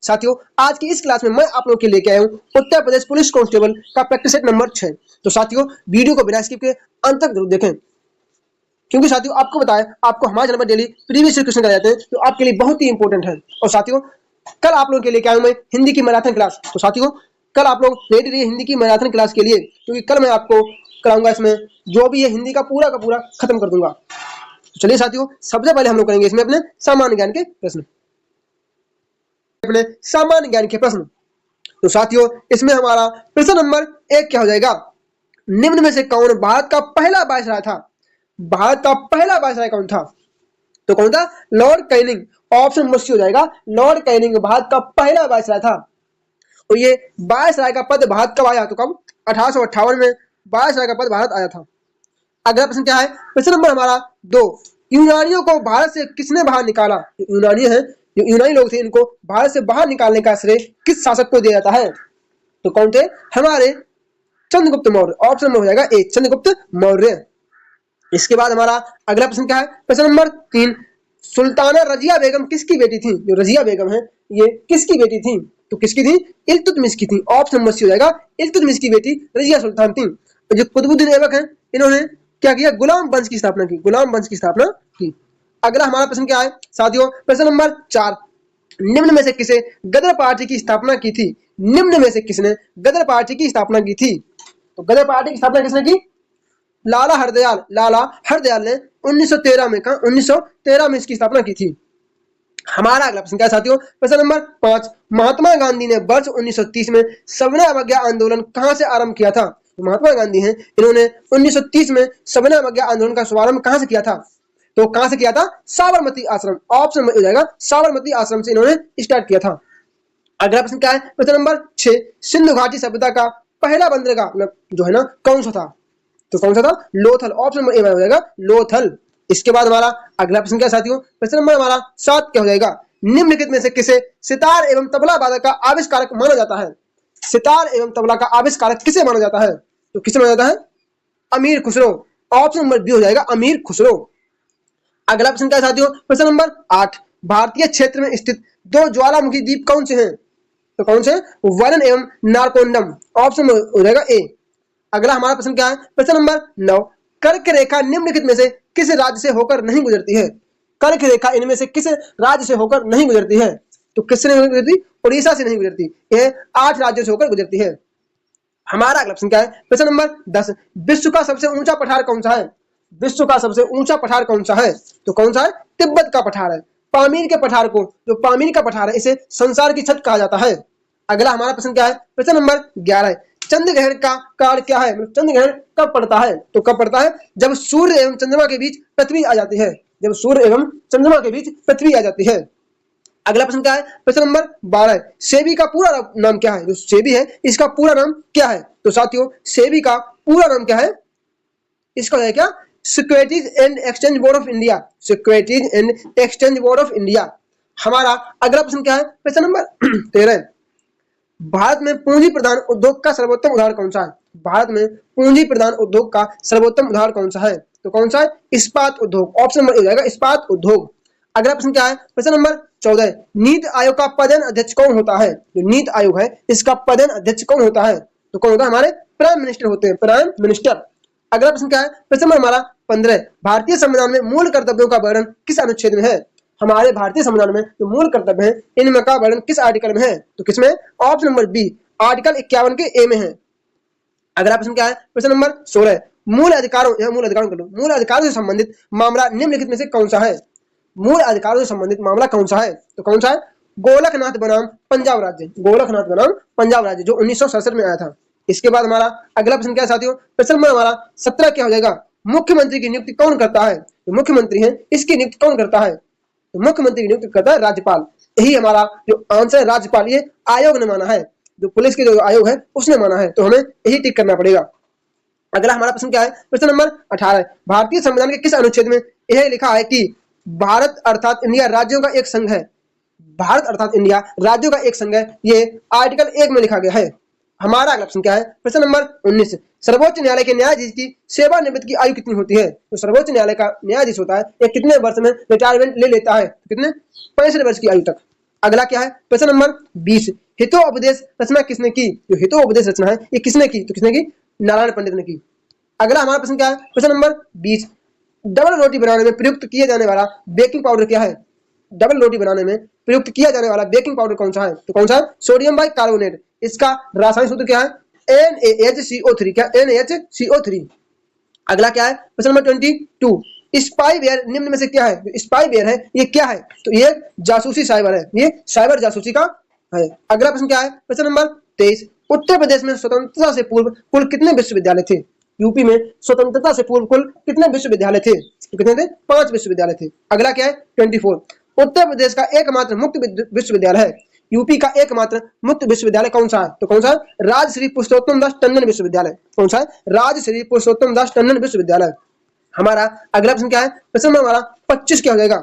साथियों आज की इस क्लास में मैं आप लोगों के लेके आया हूँ उत्तर प्रदेश पुलिस कांस्टेबल का प्रैक्टिस सेट नंबर 6। तो साथियों वीडियो को बिना स्किप के अंत तक जरूर देखें, क्योंकि साथियों आपको बताएं आपको हमारे चैनल पर डेली प्रीवियस क्वेश्चन कराए जाते हैं जो आपके लिए बहुत ही इंपॉर्टेंट है। और साथियों कल आप लोगों के लेके आया हूँ मैं हिंदी की मैराथन क्लास। तो साथियों कल आप लोग रेडी रहिए हिंदी की मैराथन क्लास के लिए, क्योंकि कल मैं आपको कराऊंगा इसमें जो भी है हिंदी का पूरा खत्म कर दूंगा। तो चलिए साथियों सबसे पहले हम लोग करेंगे इसमें अपने सामान्य ज्ञान के प्रश्न। अपने सामान्य ज्ञान के प्रश्न। तो साथियों इसमें हमारा प्रश्न नंबर 1 क्या हो जाएगा, निम्न में से कौन भारत का पहला वायसराय था? भारत का पहला वायसराय कौन था? तो कौन था? Lord Canning. Option number C हो जाएगा, लॉर्ड कैनिंग भारत का पहला वायसराय था। और ये वायसराय का पद भारत कब आया? तो कब? 1858 में वायसराय का पद भारत आया था। अगला प्रश्न क्या है, प्रश्न नंबर हमारा 2, यूनानियों को भारत से किसने बाहर निकाला? यूनानी है, जो यूनानी लोग थे इनको भारत से बाहर निकालने का श्रेय किस शासक को दिया जाता है? तो कौन थे? हमारे चंद्रगुप्त मौर्य। ऑप्शन नंबर हो जाएगा ए, चंद्रगुप्त मौर्य। इसके बाद हमारा अगला प्रश्न क्या है, प्रश्न नंबर 3, सुल्ताना रजिया बेगम किसकी बेटी थी? जो रजिया बेगम है ये किसकी बेटी थी? तो किसकी थी? इल्तुतमिश की थी। ऑप्शन नंबर सी हो जाएगा, इल्तुतमिश की बेटी रजिया सुल्तान थी। जो कुतुबुद्दीन ऐबक है इन्होंने क्या किया? गुलाम वंश की स्थापना की, गुलाम वंश की स्थापना की। अगला हमारा प्रश्न क्या है साथियों, प्रश्न नंबर 4, निम्न में से किसे गदर पार्टी की स्थापना की थी? निम्न में से किसने गदर पार्टी की स्थापना की थी? तो गदर पार्टी की स्थापना किसने की? लाला हरदयाल ने 1913 में कहा, 1913 में इसकी स्थापना की थी। हमारा अगला प्रश्न क्या है साथियों, प्रश्न नंबर 5, महात्मा गांधी ने वर्ष 1930 में सविनय अवज्ञा आंदोलन कहां से आरंभ किया था? तो महात्मा गांधी हैं इन्होंने 1930 में सविनय अवज्ञा आंदोलन का शुभारंभ कहां से किया था? तो कहां से किया था? साबरमती आश्रम। ऑप्शन हो जाएगा साबरमती आश्रम से इन्होंने स्टार्ट किया था। अगला प्रश्न क्या है, प्रश्न नंबर 6, सिंधु घाटी सभ्यता का पहला बंदरगाह मतलब जो है ना कौन सा था? तो कौन सा था? लोथल। ऑप्शन नंबर ए हो जाएगा लोथल। इसके बाद हमारा अगला प्रश्न क्या है साथियों, प्रश्न नंबर हमारा 7 क्या हो जाएगा, निम्नलिखित में से किसे सितार एवं तबला वादक का आविष्कारक माना जाता है? सितार एवं तबला का आविष्कारक किसे माना जाता है? तो किसे माना जाता है? अमीर खुसरो। ऑप्शन नंबर बी हो जाएगा अमीर खुसरो। अगला प्रश्न क्या है साथियों, प्रश्न नंबर 8, भारतीय क्षेत्र में स्थित 2 ज्वालामुखी द्वीप कौन से हैं? तो कौन से? वर्णन एवं नारकोंडम। ऑप्शन हो जाएगा ए। अगला हमारा प्रश्न क्या है, प्रश्न नंबर 9, कर्क रेखा निम्नलिखित में से किस राज्य से होकर नहीं गुजरती है? कर्क रेखा इनमें से किस राज्य से होकर नहीं गुजरती है? तो किससे नहीं गुजरती? उड़ीसा से नहीं गुजरती। यह 8 राज्यों से होकर गुजरती है। हमारा अगला प्रश्न क्या है, प्रश्न नंबर 10, विश्व का सबसे ऊंचा पठार कौन सा है? विश्व का सबसे ऊंचा पठार कौन सा है? तो कौन सा है? तिब्बत का पठार है। पामीर के पठार को, जो पामीर का पठार है इसे संसार की छत कहा जाता है। अगला हमारा प्रश्न क्या है, प्रश्न नंबर 11, चंद्र ग्रहण का काल क्या है? मतलब चंद्र ग्रहण कब पड़ता है? तो कब पड़ता है? जब सूर्य एवं चंद्रमा के बीच पृथ्वी आ जाती है। जब सूर्य एवं चंद्रमा के बीच पृथ्वी आ जाती है। अगला प्रश्न क्या है, प्रश्न नंबर 12, सेबी का पूरा नाम क्या है? जो सेबी है इसका पूरा नाम क्या है? तो साथियों सेबी का पूरा नाम क्या है? इसका है क्या? Securities and exchange board of India. Securities and exchange board of India. हमारा अगला प्रश्न क्या है, प्रश्न नंबर 13, भारत में पूंजी प्रधान उद्योग का सर्वोत्तम उदाहरण कौन सा है? भारत में पूंजी प्रधान उद्योग का सर्वोत्तम उदाहरण कौन सा है? तो कौन सा है? इस्पात उद्योग। ऑप्शन नंबर ए हो जाएगा इस्पात उद्योग। अगला प्रश्न क्या है, प्रश्न नंबर 14, नीति आयोग का पदेन अध्यक्ष कौन होता है? जो नीति आयोग है इसका पदेन अध्यक्ष कौन होता है? तो कौन होता है? हमारे प्राइम मिनिस्टर होते हैं, प्राइम मिनिस्टर। अगला प्रश्न क्या है, प्रश्न नंबर हमारा 15, भारतीय संविधान में मूल कर्तव्यों का वर्णन किस अनुच्छेद में है? हमारे भारतीय संविधान में जो मूल कर्तव्य है इनमें का वर्णन किस आर्टिकल में है? तो किसमें? ऑप्शन नंबर बी, आर्टिकल 51 के ए में है। अगला प्रश्न क्या है, प्रश्न नंबर 16, मूल अधिकारों मूल अधिकारों से संबंधित मामला निम्नलिखित में से कौन सा है? मूल अधिकारों से संबंधित मामला कौन सा है? तो कौन सा है? गोलकनाथ बनाम पंजाब राज्य। गोलकनाथ बनाम पंजाब राज्य जो 1967 में आया था। इसके बाद हमारा अगला प्रश्न क्या है साथियों, प्रश्न नंबर हमारा 17 क्या हो जाएगा, मुख्यमंत्री की नियुक्ति कौन करता है? जो मुख्यमंत्री है इसकी नियुक्ति कौन करता है? तो मुख्यमंत्री की नियुक्ति करता है राज्यपाल। यही हमारा जो आंसर है राज्यपाल, ये आयोग ने माना है, जो पुलिस के जो आयोग है उसने माना है, तो हमें यही टिक करना पड़ेगा। अगला हमारा प्रश्न क्या है, प्रश्न नंबर 18, भारतीय संविधान के किस अनुच्छेद में यह लिखा है कि भारत अर्थात इंडिया राज्यों का एक संघ है? भारत अर्थात इंडिया राज्यों का एक संघ है, ये आर्टिकल 1 में लिखा गया है। हमारा अगला प्रश्न क्या है, प्रश्न नंबर 19, सर्वोच्च न्यायालय के न्यायाधीश की सेवानिवृत्ति की आयु कितनी होती है? तो सर्वोच्च न्यायालय का न्यायाधीश होता है ये कितने वर्ष में रिटायरमेंट ले लेता है? कितने? 65 वर्ष की आयु तक। अगला क्या है, प्रश्न नंबर 20, हितोपदेश रचना किसने की? जो हितोपदेश रचना है ये किसने की? तो किसने की? नारायण पंडित ने की। अगला हमारा प्रश्न क्या है, प्रश्न नंबर 20, डबल रोटी बनाने में प्रयुक्त किया जाने वाला बेकिंग पाउडर क्या है? डबल रोटी बनाने में प्रयुक्त किया जाने वाला बेकिंग पाउडर कौन सा है? तो कौन सा है? Sodium bicarbonate. इसका रासायनिक सूत्र क्या है? NaHCO3। क्या? NaHCO3। अगला क्या है, प्रश्न नंबर 22, स्पाईवेयर निम्न में से क्या है? स्पाईवेयर है ये क्या है? तो ये जासूसी साइबर है, ये साइबर जासूसी का है। अगला प्रश्न क्या है, प्रश्न नंबर 23, उत्तर प्रदेश में स्वतंत्रता से पूर्व कुल कितने विश्वविद्यालय थे? यूपी में स्वतंत्रता से पूर्व कुल कितने विश्वविद्यालय थे? तो कितने थे? 5 विश्वविद्यालय थे। अगला क्या है, 24, उत्तर प्रदेश का एकमात्र मुक्त विश्वविद्यालय है, यूपी का एकमात्र मुक्त विश्वविद्यालय कौन सा है? तो कौन सा है? राजश्री पुरुषोत्तम दास टंडन विश्वविद्यालय। कौन सा है? राजश्री पुरुषोत्तम दास टंडन विश्वविद्यालय। हमारा अगला प्रश्न क्या है, प्रश्न नंबर हमारा 25 क्या हो जाएगा,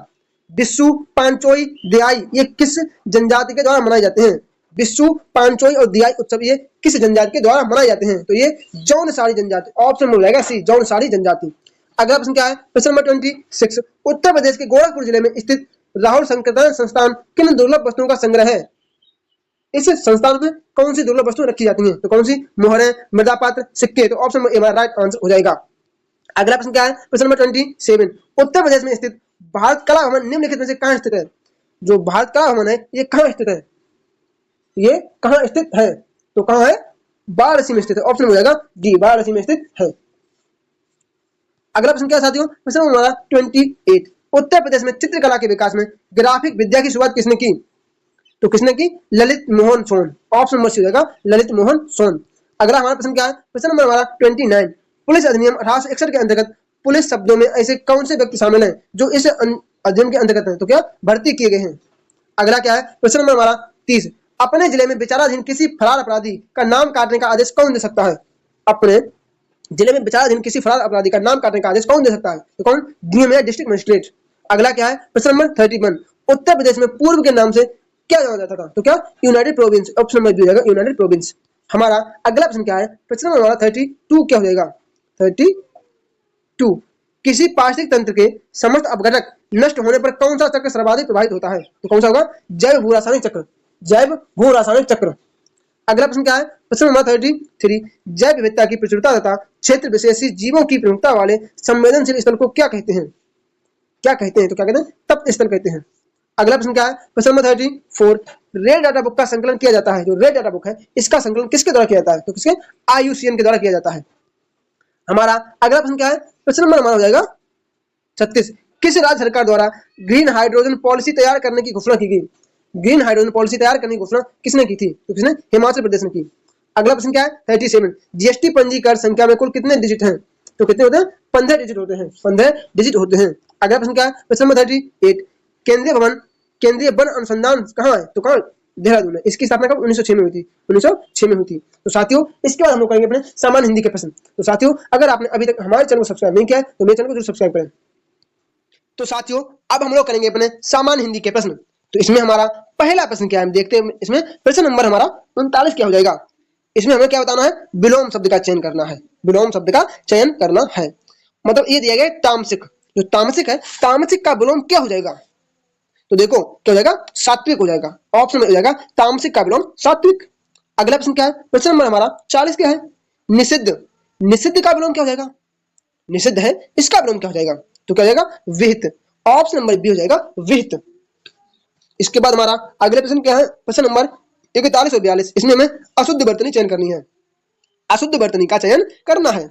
बिस्सू पांचोई दियाई ये किस जनजाति के द्वारा मनाए जाते हैं? बिस्सू पांचोई और दियाई उत्सव ये किस जनजाति के द्वारा मनाए जाते हैं? तो ये जौनसारी जनजाति, ऑप्शन में हो जाएगा सी, जौनसारी जनजाति। अगला प्रश्न क्या है, प्रश्न नंबर 26, उत्तर प्रदेश के गोरखपुर जिले में स्थित राहुल संकीर्तन संस्थान किन दुर्लभ वस्तुओं का संग्रह है? इस संस्थान में कौन सी दुर्लभ वस्तुएं रखी जाती हैं? तो कौन सी? मोहरें, मृदा पात्र, सिक्के। तो ऑप्शन में हमारा राइट आंसर हो जाएगा। अगला प्रश्न क्या है, प्रश्न नंबर 27, उत्तर प्रदेश में स्थित भारत कला भवन निम्नलिखित में से कहां स्थित है? जो भारत कला भवन है ये कहां स्थित है? ये कहां स्थित है? तो कहां है? वाराणसी में स्थित है। ऑप्शन हो जाएगा डी, वाराणसी में स्थित है। अगला प्रश्न क्या है साथियों, प्रश्न हमारा 28, उत्तर प्रदेश में चित्रकला के विकास में ग्राफिक विद्या की शुरुआत किसने की? तो किसने की? ललित मोहन सोन। ऑप्शन नंबर सी हो जाएगा ललित मोहन सोन। अगला हमारा प्रश्न क्या है, प्रश्न नंबर हमारा 29, पुलिस अधिनियम 1861 के अंतर्गत पुलिस शब्दों में ऐसे कौन से व्यक्ति शामिल हैं जो इस अधिनियम के अंतर्गत हैं? तो क्या भर्ती किए गए हैं। अगला क्या है, प्रश्न नंबर हमारा 30, अपने जिले में विचाराधीन किसी फरार अपराधी का नाम काटने का आदेश कौन दे सकता है? अपने जिले में विचाराधीन किसी फरार अपराधी का नाम काटने का आदेश कौन दे सकता है? तो कौन? डीएम या डिस्ट्रिक्ट मजिस्ट्रेट। अगला क्या है, प्रश्न नंबर 31, उत्तर प्रदेश में पूर्व के नाम से क्या जाना जाता था? तो क्या? United Province. Option number B हो जाएगा यूनाइटेड प्रोविंस। हमारा अगला प्रश्न क्या है, प्रश्न नंबर हमारा 32 क्या हो जाएगा? 32, किसी पारिस्थितिक तंत्र के समस्त अपघटक नष्ट होने पर कौन सा चक्र सर्वाधिक प्रभावित होता है? तो कौन सा होगा? जैव भू रासायनिक चक्र, जैव भू रासायनिक चक्र। अगला प्रश्न क्या है, प्रश्न नंबर 33, जैव विविधता की प्रचुरता तथा क्षेत्र विशेषी जीवों की प्रमुखता वाले संवेदनशील स्थल को क्या कहते हैं? क्या कहते हैं? तो क्या कहते हैं? तप्त स्थल कहते हैं। अगला प्रश्न क्या है, प्रश्न नंबर 34, रेड डाटा बुक का संकलन किया जाता है। जो रेड डाटा बुक है इसका संकलन किसके द्वारा किया जाता है? तो किसके? IUCN के द्वारा किया जाता है। हमारा अगला प्रश्न क्या है, प्रश्न नंबर हमारा हो जाएगा 36, किस राज्य सरकार द्वारा ग्रीन हाइड्रोजन पॉलिसी तैयार करने की घोषणा की गई? ग्रीन हाइड्रोजन पॉलिसी तैयार करने की घोषणा किसने की थी? तो किसने? हिमाचल प्रदेश ने की। अगला प्रश्न क्या है, 37, GST पंजीकरण संख्या में कुल कितने डिजिट हैं? तो कितने होते हैं? 15 डिजिट होते हैं, 15 डिजिट होते हैं। अगला प्रश्न क्या है, प्रश्न नंबर 38, केंद्रीय भवन केंद्रीय वन अनुसंधान कहाँ है? तो कहाँ? देहरादून है। इसकी स्थापना कब? 1906 में हुई थी, 1906 में हुई थी। तो साथियों इसके बाद हम लोग करेंगे अपने सामान्य हिंदी के प्रश्न। तो साथियों अगर आपने अभी तक हमारे चैनल को सब्सक्राइब नहीं किया है तो मेरे चैनल को जरूर सब्सक्राइब करें। तो साथियों अब हम लोग करेंगे अपने सामान्य हिंदी के प्रश्न। तो इसमें हमारा पहला प्रश्न क्या है, हम देखते हैं इसमें प्रश्न नंबर हमारा 39 क्या हो जाएगा। इसमें हमें क्या बताना है? विलोम शब्द का चयन करना है, विलोम शब्द का चयन करना है। मतलब ये दिया गया तामसिक, जो तामसिक है तामसिक का विलोम क्या हो जाएगा? तो देखो क्या हो जाएगा? सात्विक हो जाएगा। ऑप्शन में हो जाएगा तामसिक का विलोम सात्विक। अगला प्रश्न क्या है, प्रश्न नंबर हमारा 40 क्या है? निषिद्ध, निषिद्ध का विलोम क्या हो जाएगा? निषिद्ध है इसका विलोम क्या हो जाएगा? तो क्या हो जाएगा? विहित। ऑप्शन नंबर बी हो जाएगा विहित। इसके बाद हमारा अगले प्रश्न क्या है, प्रश्न नंबर 41 और 42, इसमें हमें अशुद्ध वर्तनी चयन करनी है, अशुद्ध वर्तनी का चयन करना है।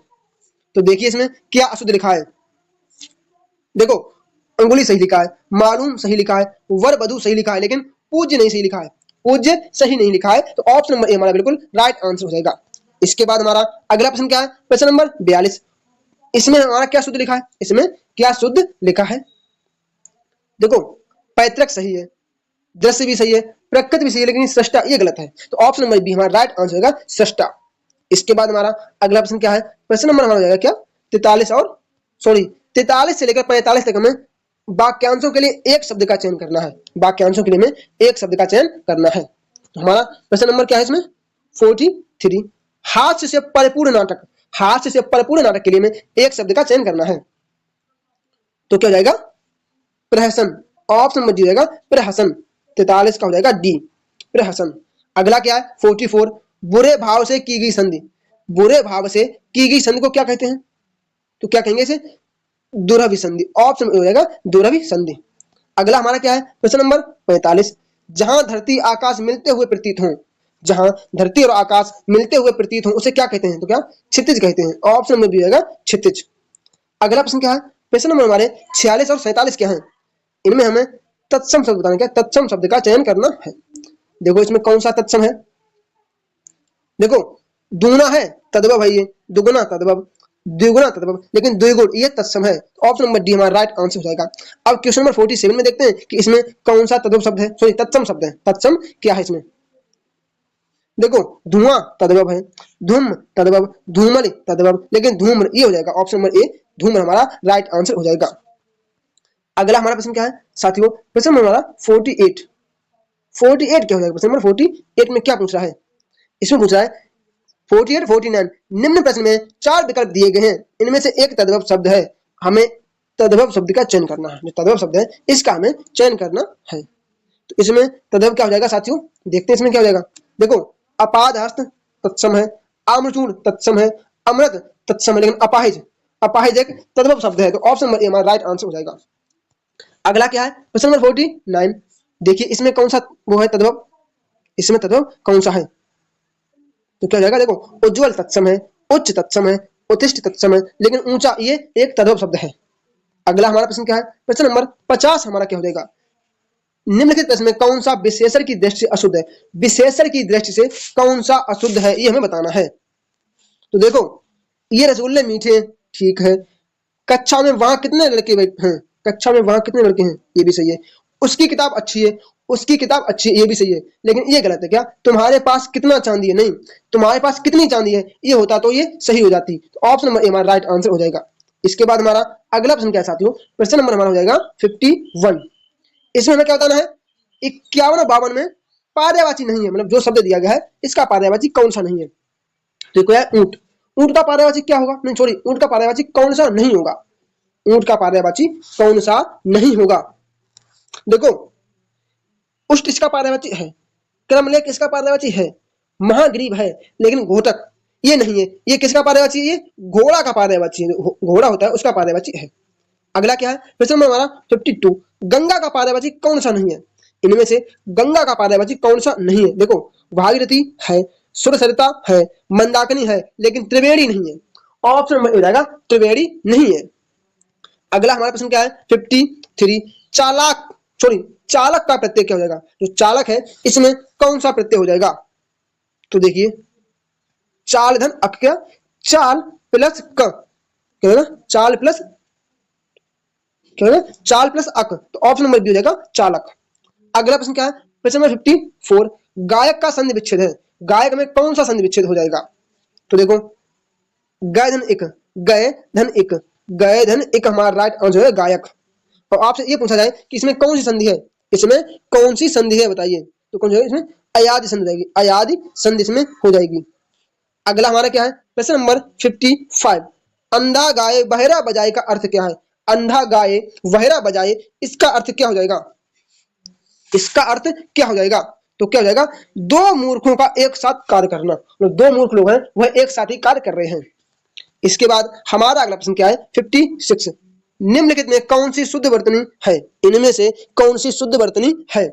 तो देखिए इसमें क्या अशुद्ध लिखा है। देखो अंगुली सही लिखा है, मालूम सही लिखा है, वर वधु सही लिखा है, लेकिन पूज्य नहीं सही लिखा है, पूज्य सही नहीं लिखा है। तो ऑप्शन नंबर ए हमारा बिल्कुल राइट आंसर हो जाएगा। इसके बाद हमारा अगला प्रश्न क्या है, प्रश्न नंबर 42, इसमें हमारा क्या शुद्ध लिखा है? इसमें क्या शुद्ध लिखा है? देखो पैतृक सही है, दृश्य भी सही है, प्रकृति भी सही है, लेकिन सृष्टा ये गलत है। तो ऑप्शन नंबर बी हमारा राइट आंसर होगा सृष्टा। इसके बाद हमारा अगला प्रश्न क्या है, प्रश्न नंबर हमारा हो जाएगा क्या? 43 से लेकर 45 तक हमें वाक्यांशों के लिए एक शब्द का चयन करना है, वाक्यांशों के लिए हमें एक शब्द का चयन करना है। तो हमारा प्रश्न नंबर क्या है इसमें? 43, हास्य से परिपूर्ण नाटक, हास्य से परिपूर्ण नाटक के लिए हमें एक शब्द का चयन करना है। तो क्या हो जाएगा? प्रहसन। ऑप्शन नंबर डी हो जाएगा प्रहसन। 43 का हो जाएगा डी। फिर हसन। अगला क्या है 44, बुरे भाव से की गई संधि। बुरे भाव से की गई संधि को क्या कहते हैं? तो क्या कहेंगे इसे? दुरभि संधि। ऑप्शन हो जाएगा दुरभि संधि। अगला हमारा क्या है क्वेश्चन नंबर 45, जहां धरती आकाश मिलते हुए प्रतीत हो। जहां धरती और आकाश मिलते हुए प्रतीत हो उसे क्या कहते हैं? तो क्या क्षितिज कहते हैं। ऑप्शन में भी होगा क्षितिज। अगला प्रश्न क्या है प्रश्न नंबर हमारे 46 और 47 क्या है? इनमें हमें तत्सम शब्द बताना। क्या तत्सम शब्द का चयन करना है। देखो इसमें कौन सा तत्सम है? देखो दूना है तद्भव है, ये दुगुना तद्भव, द्विगुना तद्भव, लेकिन द्विगुण ये तत्सम है। ऑप्शन नंबर डी हमारा राइट आंसर हो जाएगा। अब क्वेश्चन नंबर 47 में देखते हैं कि इसमें कौन सा तद्भव शब्द है, सॉरी तत्सम शब्द है। तत्सम क्या है इसमें? देखो धुआं तद्भव है, धूम तद्भव, धूमल तद्भव, लेकिन धूम्र ये हो जाएगा। ऑप्शन नंबर ए धूम्र हमारा राइट आंसर हो जाएगा। अगला हमारा प्रश्न क्या है साथियों? प्रश्न नंबर हमारा 48 क्या हो जाएगा? प्रश्न नंबर 48 में क्या पूछ रहा है? इसमें पूछ रहा है 48, 49 निम्न प्रश्न में 4 विकल्प दिए गए हैं, इनमें से एक तद्भव शब्द है। हमें तद्भव शब्द का चयन करना है। जो तद्भव शब्द है इसका हमें चयन करना है। तो इसमें तद्भव क्या हो जाएगा साथियों? देखते हैं इसमें क्या हो जाएगा। देखो अपादहस्त तत्सम है, आम्रचूर तत्सम है, अमृत तत्सम है, लेकिन अपाहिज एक तद्भव शब्द है। तो ऑप्शन नंबर ए हमारा राइट आंसर हो जाएगा। अगला क्या है प्रश्न नंबर 49, देखिए इसमें कौन सा वो है तद्भव? इसमें तद्भव कौन सा है? तो क्या हो जाएगा? देखो उज्ज्वल तत्सम है, उच्च तत्सम है, उत्कृष्ट तत्सम है, लेकिन ऊंचा ये एक तद्भव शब्द है। अगला हमारा प्रश्न क्या है? प्रश्न नंबर 50 हमारा क्या हो जाएगा? निम्नलिखित प्रश्न में कौन सा विशेषण की दृष्टि से अशुद्ध है? विशेषण की दृष्टि से कौन सा अशुद्ध है ये हमें बताना है। तो देखो ये रसगुल्ले मीठे, ठीक है। कक्षा में वहां कितने लड़के बैठे हैं? कक्षा में वहां कितने लड़के हैं? ये भी सही है। उसकी किताब अच्छी है, उसकी किताब अच्छी है, ये भी सही है, लेकिन ये गलत है। क्या तुम्हारे पास कितना चांदी है? नहीं, तुम्हारे पास कितनी चांदी है ये होता तो ये सही हो जाती। तो ऑप्शन नंबर ए हमारा राइट आंसर हो जाएगा। इसके बाद हमारा अगला प्रश्न क्या है साथियों? प्रश्न नंबर हमारा हो जाएगा 51। इसमें हमें क्या बताना है? 51 और 52 में पर्यायवाची नहीं है, मतलब जो शब्द दिया गया है इसका पर्यायवाची कौन सा नहीं है। तो क्या है? ऊंट। ऊंट का पर्यायवाची क्या होगा? नहीं सॉरी, ऊंट का पर्यायवाची कौन सा नहीं होगा? ऊंट का पर्यायवाची कौन सा नहीं होगा? देखो उष्ट इसका पर्यायवाची है, क्रमलेख इसका पर्यायवाची है, महाग्रीव है, लेकिन घोटक ये नहीं है। ये किसका पर्यायवाची है? ये घोड़ा का पर्यायवाची है। घोड़ा होता है उसका पर्यायवाची है। अगला क्या है प्रश्न नंबर हमारा 52, गंगा का पर्यायवाची कौन सा नहीं है? इनमें से गंगा का पर्यायवाची कौन सा नहीं है? देखो भागीरथी है, सुरसरिता है, मंदाकिनी है, लेकिन त्रिवेणी नहीं है। ऑप्शन नंबर हो जाएगा त्रिवेणी नहीं है। अगला हमारा प्रश्न क्या है 53, चालाक सॉरी चालक का प्रत्यय क्या हो जाएगा? जो चालक है इसमें कौन सा प्रत्यय हो जाएगा? तो देखिए चाल धन अक, क्या चाल प्लस क, क्या होगा? चाल प्लस क्या होगा? चाल प्लस अक। तो ऑप्शन नंबर बी हो जाएगा चालक। अगला प्रश्न क्या है प्रश्न नंबर 54, गायक का संधि विच्छेद है। गायक में कौन सा संधि विच्छेद हो जाएगा? तो देखो गय धन इक, गय धन इक, गय धन इक हमारा राइट आंसर है गायक। और आपसे ये पूछा जाए कि इसमें कौन सी संधि है? इसमें कौन सी संधि है बताइए? तो कौन सी? इसमें अयादि संधि जाएगी, अयादि संधि इसमें हो जाएगी। अगला हमारा क्या है प्रश्न नंबर 55, अंधा गाए बहरा बजाए का अर्थ क्या है? अंधा गाए बहरा बजाए इसका अर्थ क्या हो जाएगा? इसका अर्थ क्या हो जाएगा? तो क्या हो जाएगा? दो मूर्खों का एक साथ कार्य करना, मतलब दो मूर्ख लोग हैं वह एक साथ ही कार्य कर रहे हैं। इसके बाद हमारा अगला प्रश्न क्या है 56, निम्नलिखित में कौन सी शुद्ध वर्तनी है? इनमें से कौन सी शुद्ध वर्तनी है?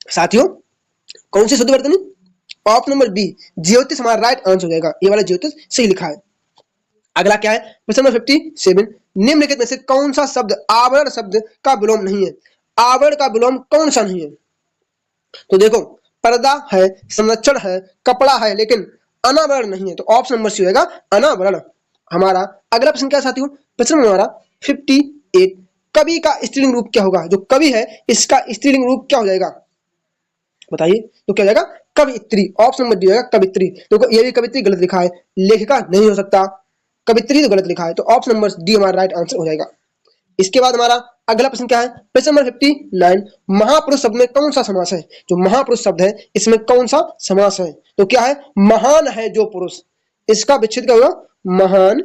साथियों कौन सी शुद्ध वर्तनी? ऑप्शन नंबर बी ज्योतिष हमारा राइट आंसर हो जाएगा। ये वाला ज्योतिष सही लिखा है। अगला क्या है प्रश्न नंबर 57, निम्नलिखित में से कौन सा शब्द आवरण शब्द का विलोम नहीं है? आवरण का विलोम कौन सा नहीं है? तो देखो पर्दा है, संरक्षण है, कपड़ा है, लेकिन अनावरण नहीं है। तो ऑप्शन नंबर सी होगा अनावरण। हमारा अगला प्रश्न क्या है साथियों? प्रश्न नंबर हमारा 58, कवि का स्त्रीलिंग रूप क्या होगा? जो कवि है इसका स्त्रीलिंग रूप क्या हो जाएगा बताइए? तो क्या हो जाएगा? कवित्री। ऑप्शन नंबर डी होगा कवित्री। देखो ये भी कवित्री गलत लिखा है, लेखिका नहीं हो सकता, कवित्री तो गलत लिखा है। तो ऑप्शन नंबर डी हमारा राइट आंसर हो जाएगा। इसके बाद हमारा अगला प्रश्न क्या है प्रश्न नंबर 59, महापुरुष शब्द में कौन सा समास है? जो महापुरुष शब्द है इसमें कौन सा समास है? तो क्या है? महान है जो पुरुष, इसका विच्छेद क्या होगा? महान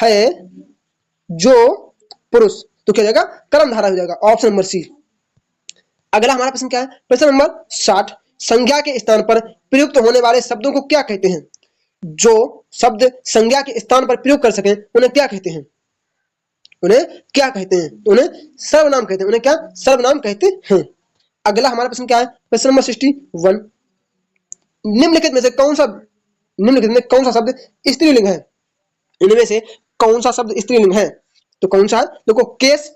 है जो पुरुष। तो क्या हो जाएगा, कर्मधारय हो जाएगा, ऑप्शन नंबर सी। अगला हमारा प्रश्न क्या है, प्रश्न नंबर 60, संज्ञा के स्थान पर प्रयुक्त होने वाले शब्दों को क्या कहते हैं? जो शब्द संज्ञा के स्थान पर प्रयोग कर सकें उन्हें क्या कहते हैं? उन्हें क्या कहते हैं? तो उन्हें सर्वनाम कहते हैं। उन्हें क्या, सर्वनाम कहते हैं। अगला हमारा प्रश्न क्या है, प्रश्न नंबर 61, निम्नलिखित में से कौन सा शब्द स्त्रीलिंग है? इनमें से कौन सा शब्द स्त्रीलिंग है? तो कौन सा है? देखो, केस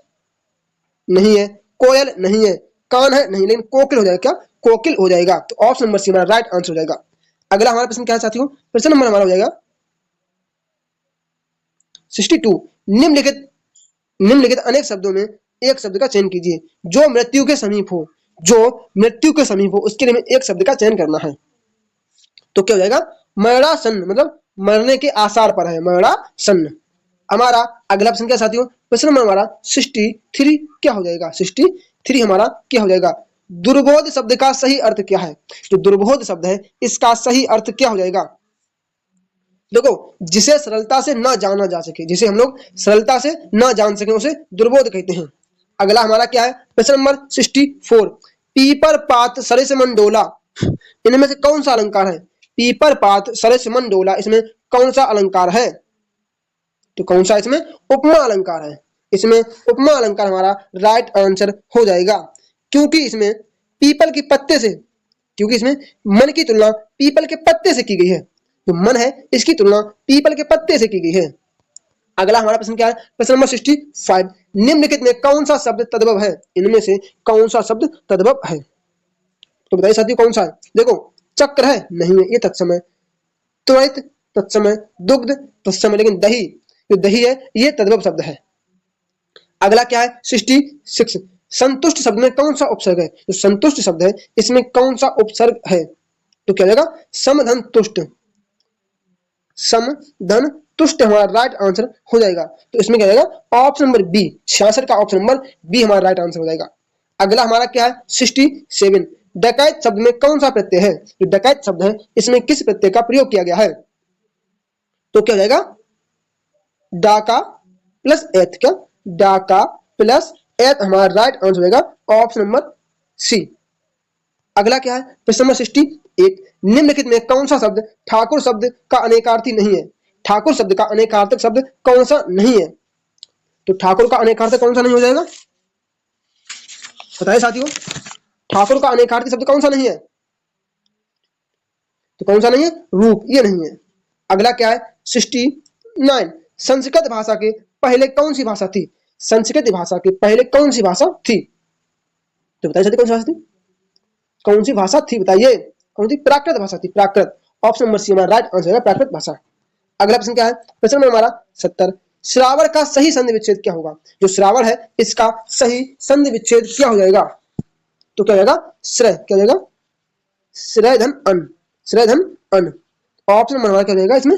नहीं है, कोयल नहीं है, कान है नहीं, लेकिन कोकिल हो जाएगा। क्या, कोकिल हो जाएगा। तो ऑप्शन नंबर सी हमारा राइट आंसर हो जाएगा। अगला हमारा प्रश्न क्या है साथियों, प्रश्न नंबर हमारा हो जाएगा 62, निम्नलिखित अनेक शब्दों में एक शब्द का चयन कीजिए जो मृत्यु के समीप हो। जो मृत्यु के समीप हो उसके लिए एक शब्द का चयन करना है। तो क्या हो जाएगा, मरणासन्न, मतलब मरने के आसार पर है, मरणासन्न। हमारा अगला प्रश्न क्या साथियों, प्रश्न नंबर हमारा 63 क्या हो जाएगा, 63 हमारा क्या हो जाएगा, दुर्बोध शब्द का सही अर्थ क्या है? जो दुर्बोध शब्द है इसका सही अर्थ क्या हो जाएगा? देखो, जिसे सरलता से ना जाना जा सके, जिसे हम लोग सरलता से ना जान सके उसे दुर्बोध कहते हैं। अगला हमारा क्या है, प्रश्न नंबर 64, पीपर पात सरिस मंडोला, इनमें से कौन सा अलंकार है? पीपर पात सरिस मंडोला, इसमें कौन सा अलंकार है? तो कौन सा, इसमें उपमा अलंकार है। इसमें उपमा अलंकार हमारा राइट आंसर हो जाएगा, क्योंकि इसमें पीपल के पत्ते से, क्योंकि इसमें मन की तुलना पीपल के पत्ते से की गई है। जो मन है इसकी तुलना पीपल के पत्ते से की गई है। अगला हमारा प्रश्न क्या है, प्रश्न नंबर 65, निम्नलिखित में कौन सा शब्द तद्भव है? इनमें से कौन सा शब्द तद्भव है? तो बताइए साथियों कौन सा है? देखो, चक्र है नहीं है, ये तत्समय, त्वरित तत्समय, दुग्ध तत्समय, लेकिन दही, जो दही है ये तद्भव शब्द है। अगला क्या है 66, संतुष्ट शब्द में कौन सा उपसर्ग है? जो संतुष्ट शब्द है इसमें कौन सा उपसर्ग है? तो क्या हो जाएगा, समधन तुष्ट, समधन तुष्ट हमारा राइट आंसर हो जाएगा। तो इसमें क्या जाएगा, ऑप्शन नंबर बी, 66 का ऑप्शन नंबर बी हमारा राइट आंसर हो जाएगा। अगला हमारा क्या है 67, डकैत शब्द में कौन सा प्रत्यय है? जो डकैत शब्द है इसमें किस प्रत्यय का प्रयोग किया गया है? तो क्या हो जाएगा, डाका प्लस एथ, क्या, डाका प्लस एथ हमारा राइट आंसर हो जाएगा, ऑप्शन नंबर सी। अगला क्या है प्रश्न नंबर 68, निम्नलिखित में कौन सा शब्द ठाकुर शब्द का अनेकार्थी नहीं है? ठाकुर शब्द का अनेकार्थक शब्द कौन सा नहीं है? तो ठाकुर का अनेकार्थक कौन सा नहीं हो जाएगा, बताइए साथियों, ठाकुर का अनेकार्थी शब्द कौन सा नहीं है? तो कौन सा नहीं है, रूप, ये नहीं है। अगला क्या है 69, संस्कृत भाषा के पहले कौन सी भाषा थी? संस्कृत भाषा के पहले कौन सी भाषा थी? तो बताइए साथियों कौन सी भाषा थी? कौन सी भाषा थी बताइए, कौन सी? प्राकृत भाषा थी, प्राकृत, ऑप्शन नंबर सी हमारा राइट आंसर है, प्राकृत भाषा। अगला प्रश्न क्या है, प्रश्न नंबर हमारा 70, श्रावण का सही संधि विच्छेद क्या होगा? जो श्रावण है इसका सही संधि विच्छेद क्या हो जाएगा? तो क्या हो जाएगा, श्रय, क्या हो जाएगा, श्रय धन अन, श्रय धन अन, ऑप्शन नंबर हमारा क्या हो जाएगा इसमें,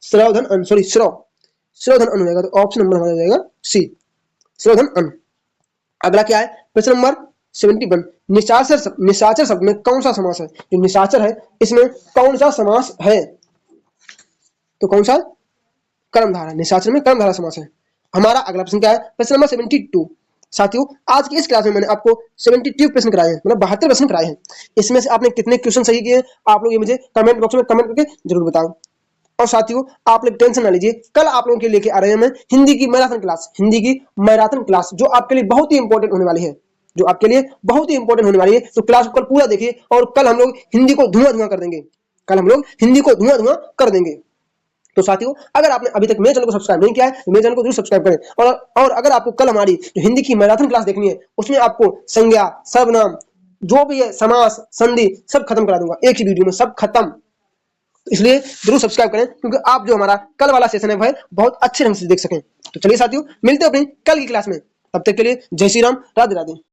श्रव धन अन, सॉरी श्रव धन अन हो जाएगा। तो ऑप्शन नंबर हमारा हो जाएगा सी, श्रव धन अन। अगला क्या है प्रश्न नंबर 71, निशाचर शब्द में कौन सा समास है? जो निशाचर है इसमें कौन सा समास है? तो कौन सा, कर्मधारय, निशाचर में कर्मधारय समास है। हमारा अगला प्रश्न क्या है प्रश्न नंबर 72, साथियों आज की इस क्लास में मैंने आपको 72 प्रश्न कराए हैं, मतलब 72 प्रश्न कराए हैं। इसमें से आपने कितने क्वेश्चन सही किए आप लोग ये मुझे कमेंट बॉक्स में कमेंट करके जरूर बताओ। और साथियों आप लोग टेंशन ना लीजिए, कल आप लोगों के लेके आ रहे हैं मैं हिंदी की मैराथन क्लास, हिंदी की मैराथन क्लास जो आपके लिए बहुत ही इंपॉर्टेंट होने वाली है, जो आपके लिए बहुत ही इंपॉर्टेंट होने वाली है। तो क्लास को कल पूरा देखिए और कल हम लोग हिंदी को धुआं कर देंगे, कल हम लोग हिंदी को धुआं कर देंगे। तो साथियों अगर आपने अभी तक मेरे चैनल को सब्सक्राइब नहीं किया है तो मेरे चैनल को जरूर सब्सक्राइब करें। और अगर आपको कल हमारी जो हिंदी की मैराथन क्लास देखनी है उसमें आपको संज्ञा, सर्वनाम, जो भी है, समास, संधि सब खत्म करा दूंगा एक ही वीडियो में, सब खत्म। इसलिए जरूर सब्सक्राइब करें क्योंकि आप जो हमारा कल वाला सेशन है वह बहुत अच्छे ढंग से देख सकें। तो चलिए साथियों मिलते हैं अपनी कल की क्लास में, तब तक के लिए जय श्री राम, राधे राधे।